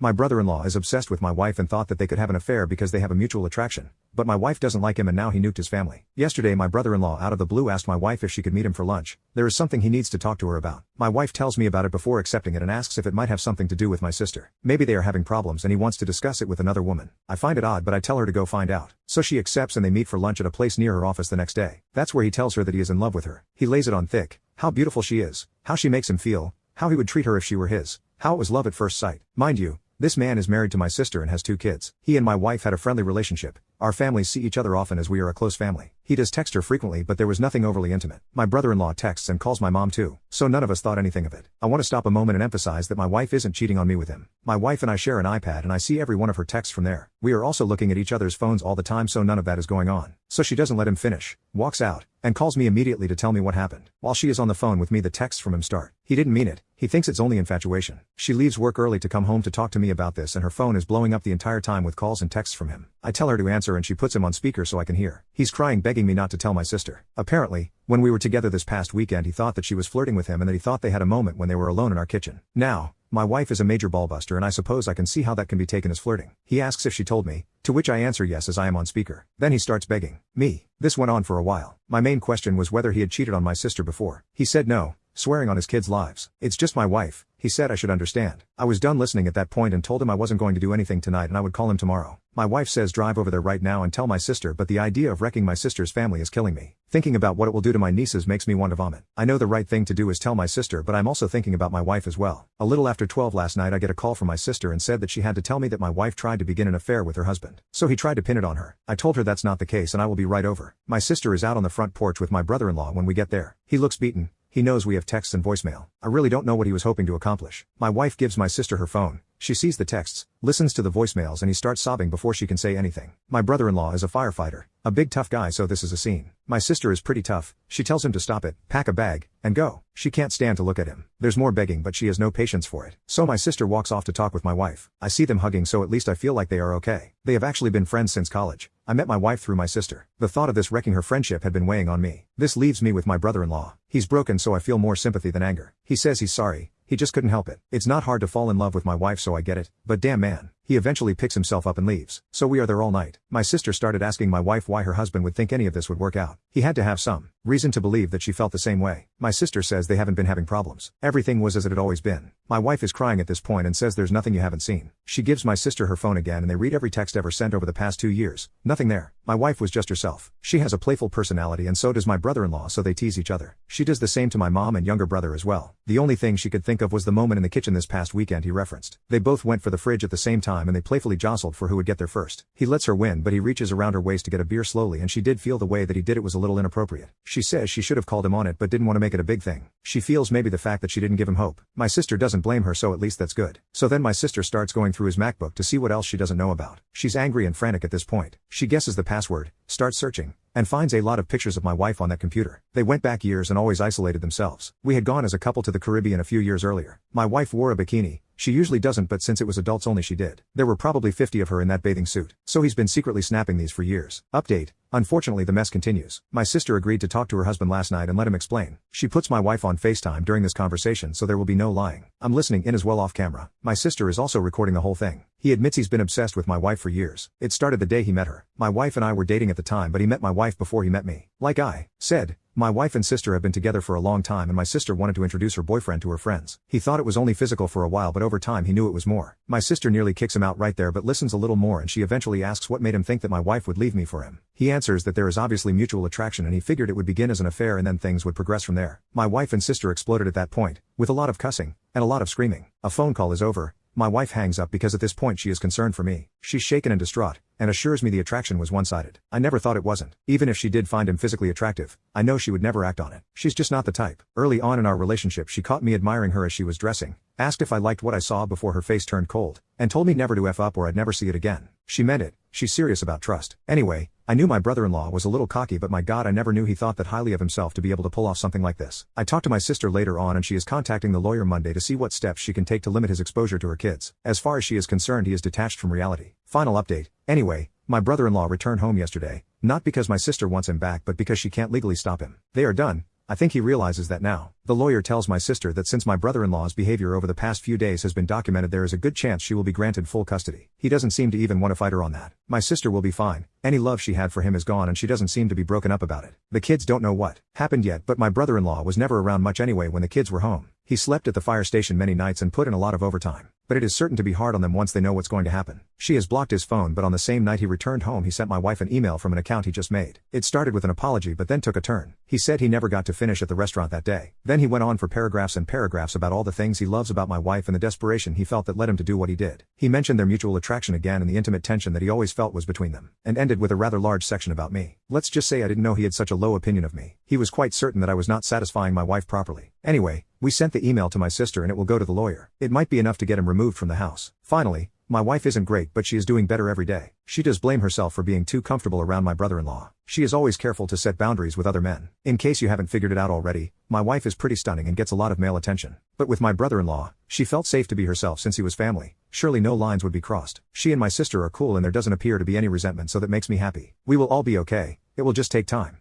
My brother-in-law is obsessed with my wife and thought that they could have an affair because they have a mutual attraction. But my wife doesn't like him and now he nuked his family. Yesterday my brother-in-law out of the blue asked my wife if she could meet him for lunch. There is something he needs to talk to her about. My wife tells me about it before accepting it and asks if it might have something to do with my sister. Maybe they are having problems and he wants to discuss it with another woman. I find it odd but I tell her to go find out. So she accepts and they meet for lunch at a place near her office the next day. That's where he tells her that he is in love with her. He lays it on thick. How beautiful she is. How she makes him feel. How he would treat her if she were his. How it was love at first sight. Mind you, this man is married to my sister and has 2 kids. He and my wife had a friendly relationship. Our families see each other often as we are a close family. He does text her frequently but there was nothing overly intimate. My brother-in-law texts and calls my mom too. So none of us thought anything of it. I want to stop a moment and emphasize that my wife isn't cheating on me with him. My wife and I share an iPad and I see every one of her texts from there. We are also looking at each other's phones all the time so none of that is going on. So she doesn't let him finish, walks out, and calls me immediately to tell me what happened. While she is on the phone with me the texts from him start. He didn't mean it. He thinks it's only infatuation. She leaves work early to come home to talk to me about this and her phone is blowing up the entire time with calls and texts from him. I tell her to answer and she puts him on speaker so I can hear. He's crying begging me not to tell my sister. Apparently, when we were together this past weekend he thought that she was flirting with him and that he thought they had a moment when they were alone in our kitchen. Now, my wife is a major ballbuster and I suppose I can see how that can be taken as flirting. He asks if she told me, to which I answer yes as I am on speaker. Then he starts begging me. This went on for a while. My main question was whether he had cheated on my sister before. He said no, swearing on his kids' lives. It's just my wife, he said I should understand. I was done listening at that point and told him I wasn't going to do anything tonight and I would call him tomorrow. My wife says drive over there right now and tell my sister but the idea of wrecking my sister's family is killing me. Thinking about what it will do to my nieces makes me want to vomit. I know the right thing to do is tell my sister but I'm also thinking about my wife as well. A little after 12 last night I get a call from my sister and said that she had to tell me that my wife tried to begin an affair with her husband. So he tried to pin it on her. I told her that's not the case and I will be right over. My sister is out on the front porch with my brother-in-law when we get there. He looks beaten. He knows we have texts and voicemail. I really don't know what he was hoping to accomplish. My wife gives my sister her phone. She sees the texts, listens to the voicemails and he starts sobbing before she can say anything. My brother-in-law is a firefighter, a big tough guy so this is a scene. My sister is pretty tough. She tells him to stop it, pack a bag, and go. She can't stand to look at him. There's more begging but she has no patience for it. So my sister walks off to talk with my wife. I see them hugging so at least I feel like they are okay. They have actually been friends since college. I met my wife through my sister. The thought of this wrecking her friendship had been weighing on me. This leaves me with my brother-in-law. He's broken so I feel more sympathy than anger. He says he's sorry. He just couldn't help it. It's not hard to fall in love with my wife so I get it, but damn man. He eventually picks himself up and leaves. So we are there all night. My sister started asking my wife why her husband would think any of this would work out. He had to have some reason to believe that she felt the same way. My sister says they haven't been having problems. Everything was as it had always been. My wife is crying at this point and says there's nothing you haven't seen. She gives my sister her phone again and they read every text ever sent over the past 2 years. Nothing there. My wife was just herself. She has a playful personality and so does my brother-in-law so they tease each other. She does the same to my mom and younger brother as well. The only thing she could think of was the moment in the kitchen this past weekend he referenced. They both went for the fridge at the same time and they playfully jostled for who would get there first. He lets her win but he reaches around her waist to get a beer slowly and she did feel the way that he did it was a little inappropriate. She says she should have called him on it but didn't want to make it a big thing. She feels maybe the fact that she didn't give him hope. My sister doesn't blame her so at least that's good. So then my sister starts going through his MacBook to see what else she doesn't know about. She's angry and frantic at this point. She guesses the password, starts searching, and finds a lot of pictures of my wife on that computer. They went back years and always isolated themselves. We had gone as a couple to the Caribbean a few years earlier. My wife wore a bikini. She usually doesn't but since it was adults only she did. There were probably 50 of her in that bathing suit. So he's been secretly snapping these for years. Update. Unfortunately the mess continues. My sister agreed to talk to her husband last night and let him explain. She puts my wife on FaceTime during this conversation so there will be no lying. I'm listening in as well off camera. My sister is also recording the whole thing. He admits he's been obsessed with my wife for years. It started the day he met her. My wife and I were dating at the time but he met my wife before he met me. Like I said, my wife and sister have been together for a long time and my sister wanted to introduce her boyfriend to her friends. He thought it was only physical for a while but over time he knew it was more. My sister nearly kicks him out right there but listens a little more and she eventually asks what made him think that my wife would leave me for him. He answers that there is obviously mutual attraction and he figured it would begin as an affair and then things would progress from there. My wife and sister exploded at that point, with a lot of cussing, and a lot of screaming. A phone call is over. My wife hangs up because at this point she is concerned for me. She's shaken and distraught, and assures me the attraction was one-sided. I never thought it wasn't. Even if she did find him physically attractive, I know she would never act on it. She's just not the type. Early on in our relationship she caught me admiring her as she was dressing, asked if I liked what I saw before her face turned cold, and told me never to F up or I'd never see it again. She meant it. She's serious about trust. Anyway, I knew my brother-in-law was a little cocky but my god I never knew he thought that highly of himself to be able to pull off something like this. I talked to my sister later on and she is contacting the lawyer Monday to see what steps she can take to limit his exposure to her kids. As far as she is concerned he is detached from reality. Final update. Anyway, my brother-in-law returned home yesterday, not because my sister wants him back but because she can't legally stop him. They are done. I think he realizes that now. The lawyer tells my sister that since my brother-in-law's behavior over the past few days has been documented, there is a good chance she will be granted full custody. He doesn't seem to even want to fight her on that. My sister will be fine. Any love she had for him is gone and she doesn't seem to be broken up about it. The kids don't know what happened yet, but my brother-in-law was never around much anyway when the kids were home. He slept at the fire station many nights and put in a lot of overtime. But it is certain to be hard on them once they know what's going to happen. She has blocked his phone, but on the same night he returned home he sent my wife an email from an account he just made. It started with an apology but then took a turn. He said he never got to finish at the restaurant that day. Then he went on for paragraphs and paragraphs about all the things he loves about my wife and the desperation he felt that led him to do what he did. He mentioned their mutual attraction again and the intimate tension that he always felt was between them, and ended with a rather large section about me. Let's just say I didn't know he had such a low opinion of me. He was quite certain that I was not satisfying my wife properly. Anyway, we sent the email to my sister and it will go to the lawyer. It might be enough to get him removed from the house. Finally, my wife isn't great but she is doing better every day. She does blame herself for being too comfortable around my brother-in-law. She is always careful to set boundaries with other men. In case you haven't figured it out already, my wife is pretty stunning and gets a lot of male attention. But with my brother-in-law, she felt safe to be herself since he was family. Surely no lines would be crossed. She and my sister are cool and there doesn't appear to be any resentment, so that makes me happy. We will all be okay. It will just take time.